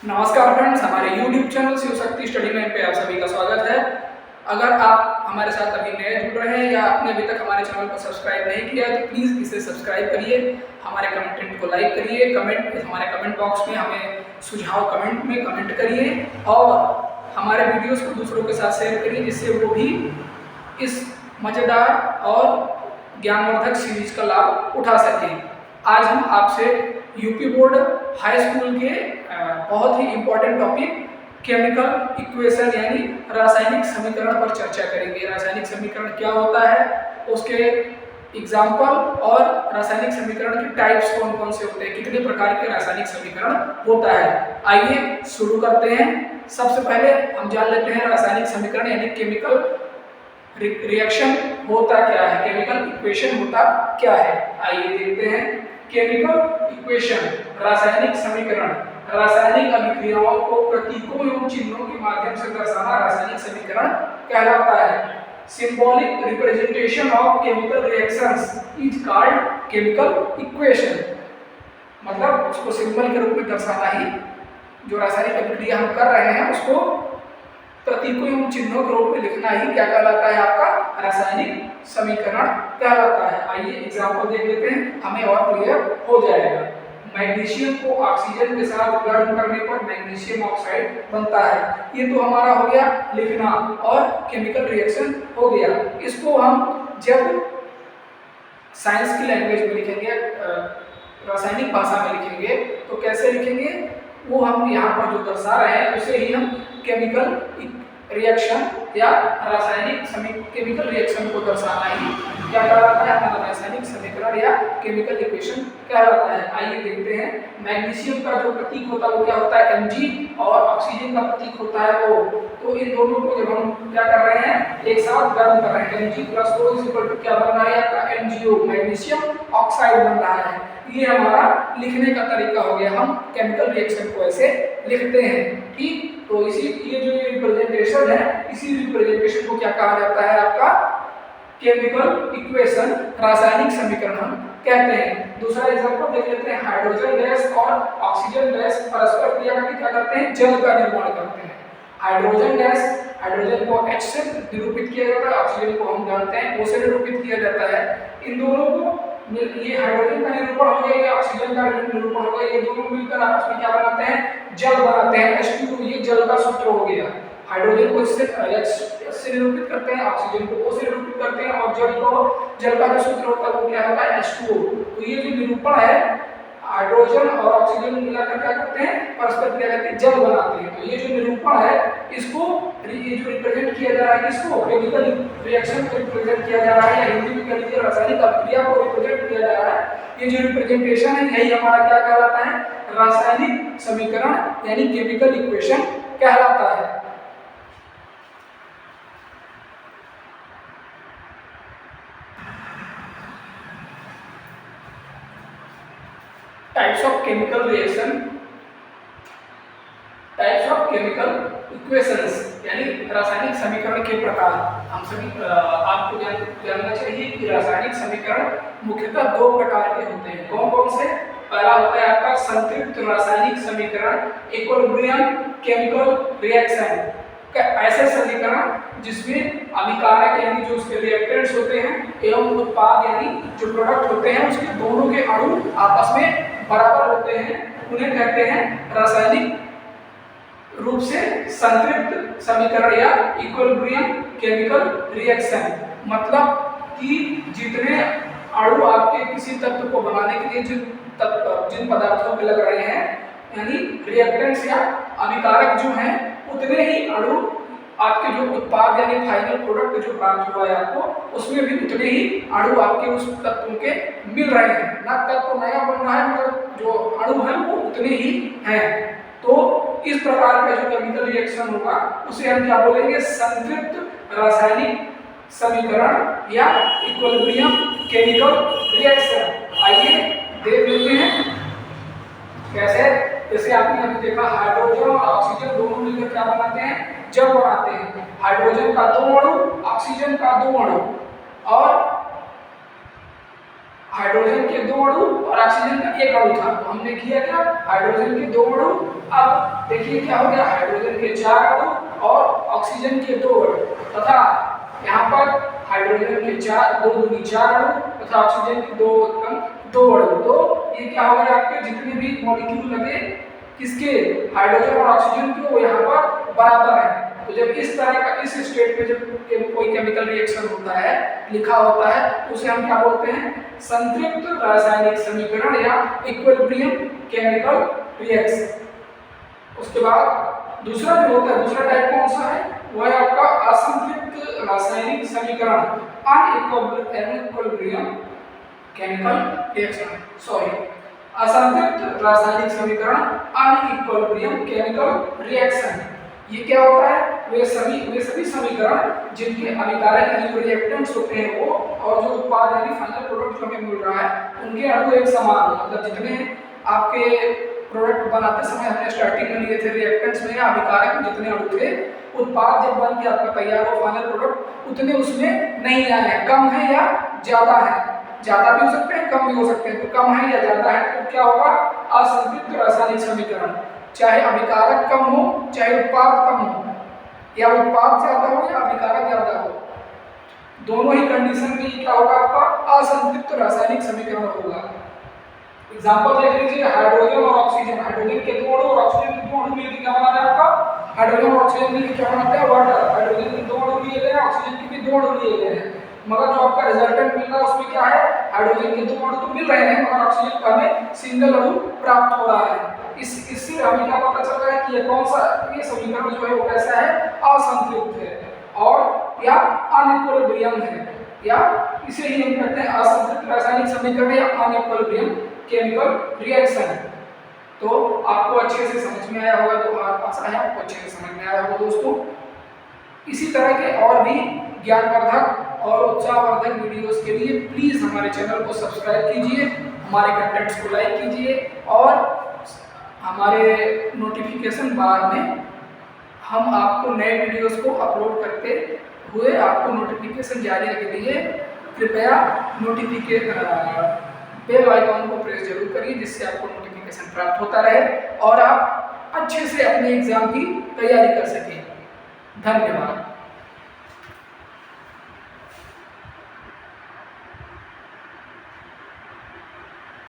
नमस्कार फ्रेंड्स, हमारे YouTube channel Shiv Shakti study में पे आप सभी का स्वागत है। अगर आप हमारे साथ अभी नए जुड़ रहे हैं या आपने अभी तक हमारे चैनल को सब्सक्राइब नहीं किया तो प्लीज़ इसे सब्सक्राइब करिए, हमारे कंटेंट को लाइक करिए, हमारे कमेंट बॉक्स में हमें सुझाव कमेंट में कमेंट करिए और हमारे वीडियोस को दूसरों के साथ शेयर करिए जिससे वो भी इस मज़ेदार और ज्ञानवर्धक सीरीज का लाभ उठा सकें। आज हम आपसे यूपी बोर्ड हाई स्कूल के बहुत ही इम्पोर्टेंट टॉपिक केमिकल इक्वेशन यानी रासायनिक समीकरण पर चर्चा करेंगे। रासायनिक समीकरण क्या होता है, उसके एग्जाम्पल और रासायनिक समीकरण के टाइप्स कौन कौन से होते हैं, कितने प्रकार के रासायनिक समीकरण होता है। आइए शुरू करते हैं। सबसे पहले हम जान लेते हैं रासायनिक समीकरण यानी केमिकल रिएक्शन होता क्या है, केमिकल इक्वेशन होता क्या है। आइए देखते हैं। केमिकल इक्वेशन रासायनिक समीकरण, रासायनिक अभिक्रियाओं को प्रतीकों एवं चिन्हों के माध्यम से दर्शाना रासायनिक समीकरण कहलाता है। Symbolic representation of chemical reactions is called chemical equation. मतलब उसको सिंबल के रूप में दर्शाना ही, जो रासायनिक अभिक्रिया हम कर रहे हैं उसको प्रतीकों एवं चिन्हों के रूप में लिखना ही क्या कहलाता है, आपका रासायनिक समीकरण कहलाता है। आइए एग्जांपल देख लेते हैं, हमें और क्लियर हो जाएगा। मैग्नीशियम को ऑक्सीजन के साथ गर्म करने पर मैग्नीशियम ऑक्साइड बनता है। ये तो हमारा हो गया लिखना और केमिकल रिएक्शन हो गया। इसको हम जब साइंस की लैंग्वेज में लिखेंगे, रासायनिक भाषा में लिखेंगे तो कैसे लिखेंगे, वो हम यहाँ पर जो दर्शा रहे हैं उसे ही हम केमिकल रिएक्शन या केमिकल रिएक्शन को दर्शाना ही क्या कहलाता है, हमारा रासायनिक समीकरण या केमिकल इक्वेशन कहलाता है। आइए देखते हैं। मैग्नीशियम का जो प्रतीक होता है वो क्या होता है, Mg, और ऑक्सीजन का प्रतीक होता है O। तो इन दोनों को जब हम क्या कर रहे हैं, एक साथ गर्म कर रहे हैं, Mg + O = क्या बन रहा है, आपका MgO, मैग्नीशियम ऑक्साइड बन रहा है। ये हमारा लिखने का तरीका हो गया, हम केमिकल रिएक्शन को ऐसे लिखते हैं। ठीक, तो इसी ये जो रिप्रेजेंटेशन है, इसी रिप्रेजेंटेशन को क्या कहा जाता है, आपका केमिकल इक्वेशन, रासायनिक समीकरण हम कहते हैं। दूसरा एग्जांपल देख लेते हैं। हाइड्रोजन गैस और ऑक्सीजन गैस परस्पर क्रिया करके क्या करते हैं, जल का निर्माण करते हैं। हाइड्रोजन गैस, हाइड्रोजन को H से निरूपित किया जाता है, ऑक्सीजन को हम जानते हैं O से निरूपित किया जाता है। इन दोनों को, ये हाइड्रोजन का निरूपण हो गया, ये ऑक्सीजन का निरूपण हो गया, ये दोनों मिलकर आपस में क्या बनाते हैं, जल बनाते हैं, H2O। ये जल का सूत्र हो गया। हाइड्रोजन को इससे H से निरूपित करते हैं, ऑक्सीजन को O से निरूपित करते हैं, और जल का जो सूत्र होता है वो क्या होता है, H2O। तो ये जो निरूपण है, हाइड्रोजन और ऑक्सीजन मिलाकर क्या करते हैं, परस्पर क्रिया करके जल बनाते हैं। तो ये जो निरूपण है, इसको ये जो रिप्रेजेंट किया जा रहा है, किसको, केमिकल रिएक्शन को रिप्रेजेंट किया जा रहा है, या हिंदी में कह लीजिए रासायनिक अभिक्रिया को रिप्रेजेंट किया जा रहा है। ये जो रिप्रेजेंटेशन है, यही हमारा क्या कहलाता है, रासायनिक समीकरण यानी केमिकल इक्वेशन कहलाता है। Types of chemical reaction, types of chemical equations यानी रासायनिक समीकरण के प्रकार। हम सभी आपको जानना चाहिए कि रासायनिक समीकरण मुख्यतः दो प्रकार के होते हैं। कौन कौन से? पहला होता है आपका संतृप्त रासायनिक समीकरण, इक्विलिब्रियम केमिकल रिएक्शन, ऐसे समीकरण जिसमें अभिकारक यानी जो उसके रिएक्टेंट्स होते हैं एवं उत्पाद यानी जो प्रोडक्ट होते हैं उसके दोनों के अणु आपस में बराबर होते हैं, उन्हें कहते हैं रासायनिक रूप से संतृप्त समीकरण या इक्विलिब्रियम केमिकल रिएक्शन। मतलब कि जितने अणु आपके किसी तत्व को बनाने के लिए जिन पदार्थों में लग रहे हैं, यानी रिएक्टेंट्स या अभिकारक जो हैं, उतने ही अणु आपके जो उत्पाद यानी फाइनल प्रोडक्ट जो प्राप्त हुआ है आपको, उसमें भी उतने ही अणु आपके उस तत्व के मिल रहे हैं। ना तत्व नया बन रहा है, मगर जो अणु हैं वो उतने ही हैं। तो इस प्रकार का जो केमिकल रिएक्शन होगा उसे हम क्या बोलेंगे, संतृप्त रासायनिक समीकरण या इक्विलिब्रियम केमिकल रिएक्शन। आइए देख लेते हैं कैसे। जैसे आपने अभी देखा, हाइड्रोजन और ऑक्सीजन दोनों मिलकर क्या बनाते हैं, जल बनाते हैं। हाइड्रोजन का 2 अणु, ऑक्सीजन का 2 अणु, और हाइड्रोजन के 2 अणु और ऑक्सीजन का 1 अणु था। तो हमने किया क्या, हाइड्रोजन के 2 अणु, अब देखिए क्या हो गया, हाइड्रोजन के 4 अणु और ऑक्सीजन के 2 अणु, तथा यहाँ पर हाइड्रोजन के 2 दूनी 4 अणु तथा ऑक्सीजन के 2 अणु। तो ये क्या हो गया, आपके जितने भी मॉलिक्यूल लगे किसके, हाइड्रोजन और ऑक्सीजन के, वो यहाँ पर बराबर है। तो जब इस तरह का इस स्टेट में जब कोई केमिकल रिएक्शन होता है, लिखा होता है, तो उसे हम क्या बोलते हैं, संतृप्त रासायनिक समीकरण या इक्विलिब्रियम केमिकल रिएक्शन। उसके बाद दूसरा जो होता है, दूसरा टाइप कौन सा है, वो है आपका असंतृप्त रासायनिक समीकरण, अनइक्विलिब्रियम केमिकल रिएक्शन, सॉरी, असंतृप्त रासायनिक समीकरण अनइक्विलिब्रियम केमिकल रिएक्शन। ये क्या होता है, वे सभी समीकरण जिनके अभिकारक यानी जो रिएक्टेंट्स होते हैं वो, और जो उत्पाद यानी फाइनल प्रोडक्ट जो हमें मिल रहा है, उनके अणु एक समान हो। मतलब जितने आपके प्रोडक्ट बनाते समय हमने स्टार्टिंग में लिए थे रिएक्टेंट्स में या अभिकारक में जितने अणु थे, उत्पाद जब बन के आपका तैयार हो फाइनल प्रोडक्ट, उतने उसमें नहीं आए हैं, कम है या ज्यादा है, ज्यादा भी हो सकते हैं कम भी हो सकते हैं। तो कम है या ज्यादा है तो क्या होगा, असंतृप्त रासायनिक समीकरण, चाहे अभिकारक कम हो चाहे उत्पाद कम हो, या उत्पाद ज्यादा हो या अभिकारक ज्यादा हो, दोनों ही कंडीशन में क्या होगा, आपका असंतृप्त रासायनिक समीकरण होगा। एग्जांपल देख लीजिए, हाइड्रोजन और ऑक्सीजन, हाइड्रोजन के 2 अणु और ऑक्सीजन के 2 अणु मिलकर क्या बना है आपका, हाइड्रोजन और ऑक्सीजन मिलकर क्या बनाता है, वाटर। हाइड्रोजन के 2 अणु लिए गए हैं, ऑक्सीजन के भी 2 अणु लिए गए हैं, मगर जो आपका रिजल्टेंट मिल रहा है उसमें क्या है, हाइड्रोजन के 2 अणु तो मिल रहे हैं मगर ऑक्सीजन का हमें सिंगल अणु प्राप्त हो रहा है। इससे हमें क्या पता चल रहा है कि ये कौन सा, ये समीकरण जो है वो कैसा है, असंतृप्त है और या अनइक्विलिब्रियम है, या इसे ही हम कहते हैं असंतृप्त रासायनिक समीकरण या अनइक्विलिब्रियम केमिकल रिएक्शन। तो आपको अच्छे से समझ में आया होगा, तो आशा है आपको अच्छे से समझ में आया होगा दोस्तों। इसी तरह के और भी ज्ञानवर्धक और उत्साहवर्धक वीडियोस के लिए प्लीज़ हमारे चैनल को सब्सक्राइब कीजिए, हमारे कंटेंट्स को लाइक कीजिए, और हमारे नोटिफिकेशन बार में हम आपको नए वीडियोस को अपलोड करते हुए आपको नोटिफिकेशन जारी के लिए कृपया बेल आइकॉन को प्रेस जरूर करिए, जिससे आपको नोटिफिकेशन प्राप्त होता रहे और आप अच्छे से अपने एग्जाम की तैयारी कर सकें। धन्यवाद।